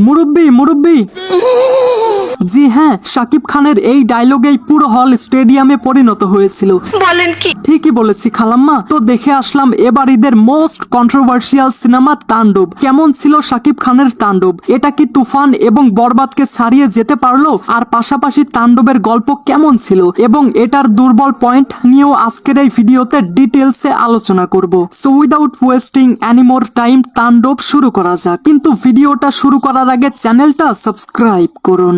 মুরব্বি মুরব্বি। জি হ্যাঁ, শাকিব খানের এই ডায়লগেই পুরো হল স্টেডিয়ামে পরিণত হয়েছিল। বলেন কি? ঠিকই বলেছি খালাম্মা। তো দেখে আসলাম এবার ঈদের মোস্ট কন্ট্রোভার্সিয়াল সিনেমা তাণ্ডব। কেমন ছিল শাকিব খানের তাণ্ডব? এটা কি তুফান এবং বরবাদকে ছাড়িয়ে যেতে পারলো? আর পাশাপাশি তাণ্ডবের গল্প কেমন ছিল এবং এটার দুর্বল পয়েন্ট নিয়েও আজকের এই ভিডিওতে ডিটেলসে আলোচনা করব। So without wasting any more time তাণ্ডব শুরু করা যাক। কিন্তু ভিডিওটা শুরু করার আগে চ্যানেলটা সাবস্ক্রাইব করুন।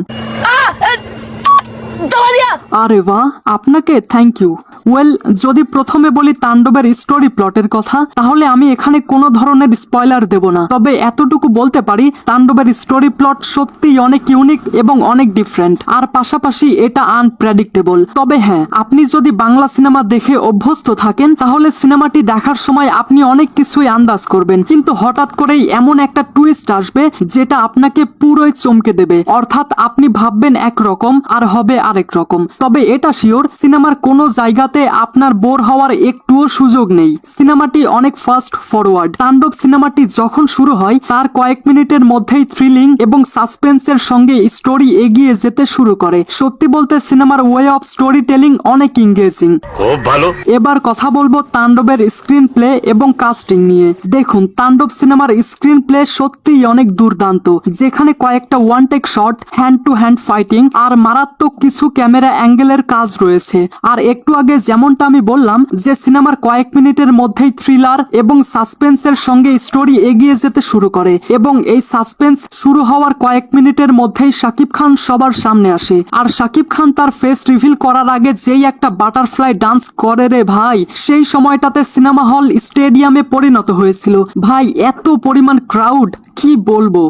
আরে বাহ, আপনাকে থ্যাংক ইউ। ওয়েল, যদি প্রথমে বলি তাণ্ডবের স্টোরি প্লটের কথা, তাহলে আমি এখানে কোনো ধরনের স্পয়লার দেব না। তবে এতটুকু বলতে পারি, তাণ্ডবের স্টোরি প্লট সত্যিই অনেক ইউনিক এবং অনেক ডিফারেন্ট, আর পাশাপাশি এটা আনপ্রেডিক্টেবল। তবে হ্যাঁ, আপনি যদি বাংলা সিনেমা দেখে অভ্যস্ত থাকেন, তাহলে সিনেমাটি দেখার সময় আপনি অনেক কিছুই আন্দাজ করবেন, কিন্তু হঠাৎ করেই এমন একটা টুইস্ট আসবে যেটা আপনাকে পুরোই চমকে দেবে। অর্থাৎ আপনি ভাববেন একরকম আর হবে আরেক রকম। তবে এটা শিওর, সিনেমার কোনো জায়গাতে আপনার বোর হওয়ার একটুও সুযোগ নেই। সিনেমাটি অনেক ফাস্ট ফরওয়ার্ড। তাণ্ডব সিনেমাটি যখন শুরু হয় তার কয়েক মিনিটের মধ্যেই থ্রিলিং এবং সাসপেন্সের সঙ্গে স্টোরি এগিয়ে যেতে শুরু করে। সত্যি বলতে সিনেমার ওয়ে অফ স্টোরি টেলিং অনেক ইংগেজিং, খুব ভালো। এবার কথা বলবো তাণ্ডবের স্ক্রিন প্লে এবং কাস্টিং নিয়ে। দেখুন, তাণ্ডব সিনেমার স্ক্রিন প্লে সত্যিই অনেক দুর্দান্ত, যেখানে কয়েকটা one take shot, hand to hand fighting আর মারাত্মক কিছু ক্যামেরা অ্যাঙ্গেলের কাজ রয়েছে। আর একটু আগে যেমনটা আমি বললাম যে সিনেমার কয়েক মিনিটের মধ্যেই থ্রিলার এবং সাসপেন্সের সঙ্গে স্টোরি এগিয়ে যেতে শুরু করে, এবং এই সাসপেন্স শুরু হওয়ার কয়েক মিনিটের মধ্যেই শাকিব খান সবার সামনে আসে। আর শাকিব খান তার ফেস রিভিল করার আগে যেই একটা বাটারফ্লাই ডান্স করে রে ভাই, সেই সময়টাতে সিনেমা হল স্টেডিয়ামে পরিণত হয়েছিল। ভাই, এত পরিমাণ ক্রাউড, কি বলবো।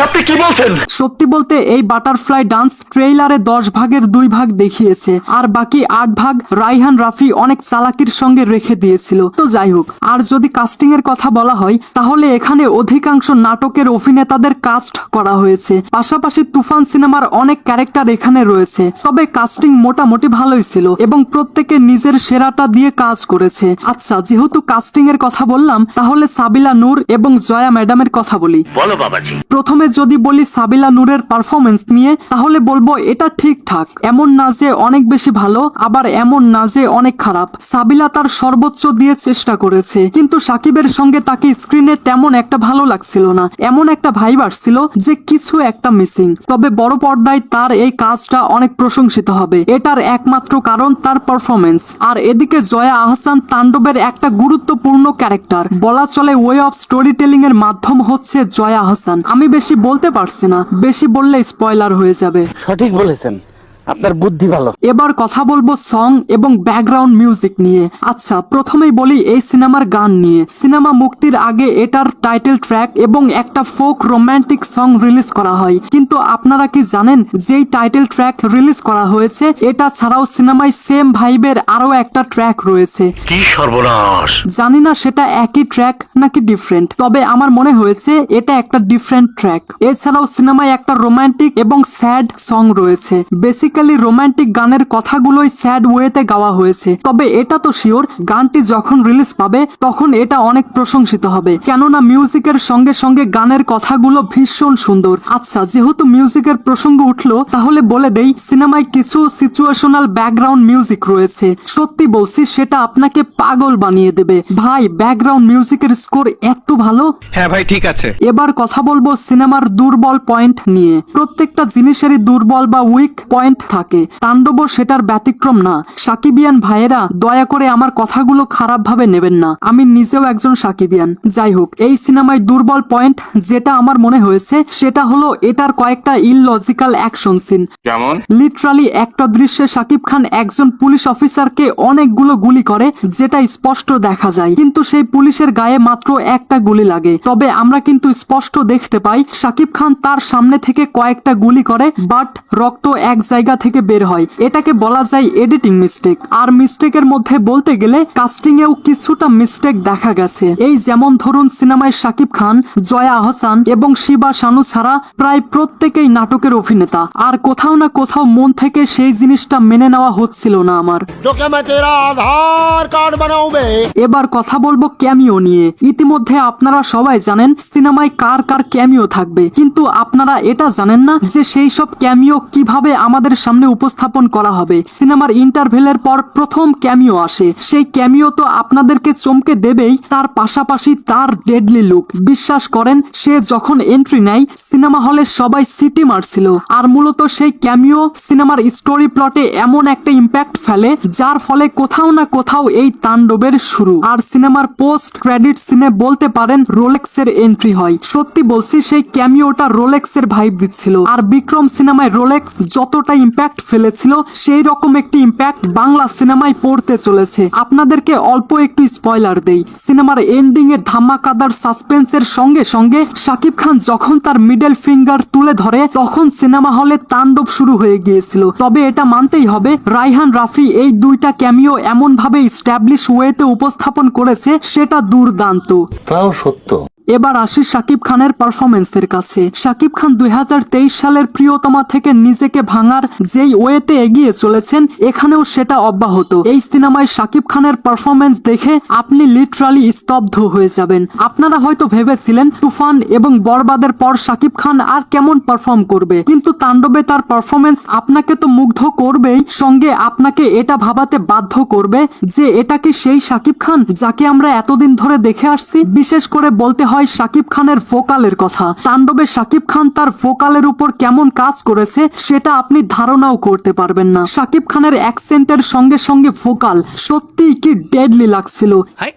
আপনি কি বলছেন? সত্যি বলতে এই বাটারফ্লাই ডান্স ট্রেইলারে 10 ভাগের 2 ভাগ দেখিয়েছে, আর বাকি 8 ভাগ রাইহান রাফি অনেক চালাকির সঙ্গে রেখে দিয়েছিল। তো যাই হোক, আর যদি কাস্টিং এর কথা বলা হয়, তাহলে এখানে অধিকাংশ নাটকের অভিনেতাদের কাস্ট করা হয়েছে। পাশাপাশি তুফান সিনেমার অনেক ক্যারেক্টার এখানে রয়েছে। তবে কাস্টিং মোটামুটি ভালোই ছিল এবং প্রত্যেকে নিজের সেরাটা দিয়ে কাজ করেছে। আচ্ছা, যেহেতু কাস্টিং এর কথা বললাম, তাহলে সাবিলা নূর এবং জয়া ম্যাডামের কথা বলি। বলো বাবাজি। প্রথমে যদি বলি সাবিলা নূরের পারফরমেন্স নিয়ে, তাহলে বলবো এটা ঠিকঠাক। এমন না যে অনেক বেশি ভালো, আবার এমন না যে অনেক খারাপ। সাবিলা তার সর্বোচ্চ দিয়ে চেষ্টা করেছে, কিন্তু সাকিবের সঙ্গে তাকে স্ক্রিনে তেমন একটা ভালো লাগছিল না। এমন একটা ভাইব আসছিল যে কিছু একটা মিসিং। তবে বড় পর্দায় তার এই কাজটা অনেক প্রশংসিত হবে। এটার একমাত্র কারণ তার পারফরমেন্স। আর এদিকে জয়া আহসান তাণ্ডবের একটা গুরুত্বপূর্ণ ক্যারেক্টার। বলা চলে ওয়ে অফ স্টোরি টেলিং এর মাধ্যম হচ্ছে জয়া আহসান। আমি বেশি বলতে পারছি না, বেশি বললে স্পয়লার হয়ে যাবে। সঠিক বলেছেন, আপনার বুদ্ধি ভালো। এবার কথা বলবো সং এবং ব্যাকগ্রাউন্ড মিউজিক নিয়ে। আচ্ছা, প্রথমেই বলি এই সিনেমার গান নিয়ে। সিনেমা মুক্তির আগে এটার টাইটেল ট্র্যাক এবং একটা ফোক রোমান্টিক সং রিলিজ করা হয়, কিন্তু আপনারা কি জানেন যেই টাইটেল ট্র্যাক রিলিজ করা হয়েছে, এটা ছাড়াও সিনেমায় সেম ভাইবের আরো একটা ট্র্যাক রয়েছে। কি সর্বনাশ! জানি না সেটা একই ট্র্যাক নাকি ডিফারেন্ট, তবে আমার মনে হয়েছে এটা একটা ডিফারেন্ট ট্র্যাক। এছাড়াও সিনেমায় একটা রোমান্টিক এবং স্যাড সং রয়েছে। বেসিক্যালি রোমান্টিক গানের কথাগুলোই স্যাড ওয়েতে গাওয়া হয়েছে। তবে এটা তো শিওর, গানটি যখন রিলিজ পাবে তখন এটা অনেক প্রশংসিত হবে, কেননা মিউজিকের সঙ্গে সঙ্গে গানের কথাগুলো ভীষণ সুন্দর। আচ্ছা, যেহেতু মিউজিকের প্রসঙ্গ উঠলো, তাহলে বলে দেই সিনেমায় কিছু সিচুয়েশনাল ব্যাকগ্রাউন্ড মিউজিক রয়েছে। সত্যি বলছি, সেটা আপনাকে পাগল বানিয়ে দেবে। ভাই, ব্যাকগ্রাউন্ড মিউজিকের স্কোর এত ভালো। হ্যাঁ ভাই, ঠিক আছে। এবার কথা বলবো সিনেমার দুর্বল পয়েন্ট নিয়ে। প্রত্যেকটা জিনিসেরই দুর্বল বা উইক পয়েন্ট থাকে, তাণ্ডবও সেটার ব্যতিক্রম না। সাকিবিয়ান ভাইয়েরা, দয়া করে আমার কথাগুলো খারাপ ভাবে নেবেন না, আমি নিজেও একজন সাকিবিয়ান। যাই হোক, এই সিনেমায় দুর্বল পয়েন্ট যেটা আমার মনে হয়েছে, সেটা হলো এটার কয়েকটা ইললজিক্যাল অ্যাকশন সিন। যেমন লিটারালি একটা দৃশ্যে সাকিব খান একজন পুলিশ অফিসারকে অনেকগুলো গুলি করে, যেটা স্পষ্ট দেখা যায়, কিন্তু সেই পুলিশের গায়ে মাত্র একটা গুলি লাগে। তবে আমরা কিন্তু স্পষ্ট দেখতে পাই সাকিব খান তার সামনে থেকে কয়েকটা গুলি করে, বাট রক্ত এক জায়গায় জায়গা থেকে বের হয়। এটাকে বলা যায় এডিটিং মিস্টেক। আর মিস্টেকের মধ্যে বলতে গেলে কাস্টিং এও কিছুটা মিস্টেক দেখা গেছে। এই যেমন ধরুন সিনেমায় শাকিব খান, জয়া আহসান এবং শিবা শানু ছাড়া প্রায় প্রত্যেকেই নাটকের অভিনেতা। আর কোথাও না কোথাও মন থেকে সেই জিনিসটা মেনে নেওয়া হচ্ছিল না আমার। आधार कार्ड बनाऊंगे। এবার কথা বলবো ক্যামিও নিয়ে। ইতিমধ্যে আপনারা সবাই জানেন সিনেমায় কার কার ক্যামিও থাকবে, কিন্তু আপনারা এটা জানেন না যে সেই সব ক্যামিও কিভাবে আমাদের সামনে উপস্থাপন করা হবে। সিনেমার ইন্টারভেলের পর প্রথম ক্যামিও আসে, সেই ক্যামিও তো আপনাদেরকে চমকে দেবেই, তার পাশাপাশি তার ডেডলি লুক। বিশ্বাস করেন, সে যখন এন্ট্রি নেয় সিনেমা হলে সবাই সিটি মারছিল। আর মূলত সেই ক্যামিও সিনেমার স্টোরি প্লটে এমন একটা ইম্প্যাক্ট ফেলে যার ফলে কোথাও না কোথাও এই তাণ্ডবের শুরু। আর সিনেমার পোস্ট ক্রেডিট সিনে বলতে পারেন রোলেক্সের এন্ট্রি হয়। সত্যি বলছি, সেই ক্যামিওটা রোলেক্সের ভাইব দিচ্ছিল। আর বিক্রম সিনেমায় রোলেক্স যতটা ইম্প্যাক্ট ফেলেছিল সেই রকম একটি ইম্প্যাক্ট বাংলা সিনেমায় পড়তে চলেছে। আপনাদেরকে অল্প একটু স্পয়লার দেই। সিনেমার এন্ডিং এ ধামাকাদার সাসপেন্সের সঙ্গে সঙ্গে শাকিব খান যখন তার মিডল ফিঙ্গার তুলে ধরে তখন সিনেমা হলে তাণ্ডব শুরু হয়ে গিয়েছিল। তবে এটা মানতেই হবে, রায়হান রাফি এই দুইটা ক্যামিও এমন ভাবে স্ট্যাবলিশ ওয়েতে উপস্থাপন করেছে সেটা দুর্দান্ত। তাও সত্য। এবার আসি শাকিব খানের পারফরমেন্সের কাছে। শাকিব খান 2023 সালের প্রিয়তমা থেকে নিজেকে ভাঙার যেই ওয়েতে এগিয়ে চলেছেন, এখানেও সেটা অব্যাহত। এই সিনেমায় শাকিব খানের পারফরমেন্স দেখে আপনি লিটারালি স্তব্ধ হয়ে যাবেন। আপনারা হয়তো ভেবেছিলেন তুফান এবং বরবাদের পর শাকিব খান আর কেমন পারফর্ম করবে, কিন্তু তাণ্ডবে তার পারফরমেন্স আপনাকে তো মুগ্ধ করবেই, সঙ্গে আপনাকে এটা ভাবাতে বাধ্য করবে যে এটা কি সেই শাকিব খান যাকে আমরা এতদিন ধরে দেখে আসছি। বিশেষ করে বলতে হয় শাকিব খানের ভোকালের কথা। তাণ্ডবে শাকিব খান তার ভোকালের উপর কেমন কাজ করেছে সেটা আপনি ধারণাও করতে পারবেন না। শাকিব খানের অ্যাকসেন্টের সঙ্গে সঙ্গে ভোকাল সত্যিই কি ডেডলি লাগছিল। हाय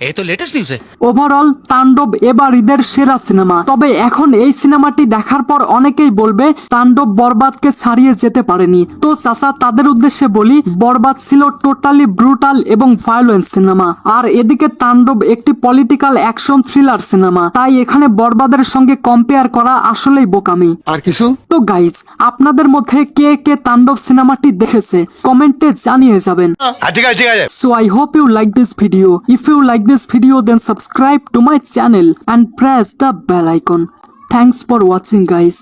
ये तो लेटेस्ट न्यूज़ है। ওভারঅল তাণ্ডব এবার ঈদের সেরা সিনেমা। তবে এখন এই সিনেমাটি দেখার পর অনেকেই বলবে তাণ্ডব বরবাদকে ছাড়িয়ে যেতে পারেনি। তো চাচা, তাদের উদ্দেশ্যে বলি, বরবাদ ছিল টোটালি ব্রুটাল এবং ভায়োলেন্স সিনেমা, আর এদিকে তাণ্ডব একটি পলিটিক্যাল অ্যাকশন থ্রিলার সিনেমা। তাই এখানে বরবাদের সঙ্গে কম্পেয়ার করা আসলেই বোকামি। আর কিছু? তো গাইস, আপনাদের মধ্যে কে কে তাণ্ডব সিনেমাটি দেখেছে কমেন্টে জানিয়ে যাবেন। ঠিক আছে। So I hope you like this video. If you like this video, then subscribe to my channel and press the bell icon. Thanks for watching, guys.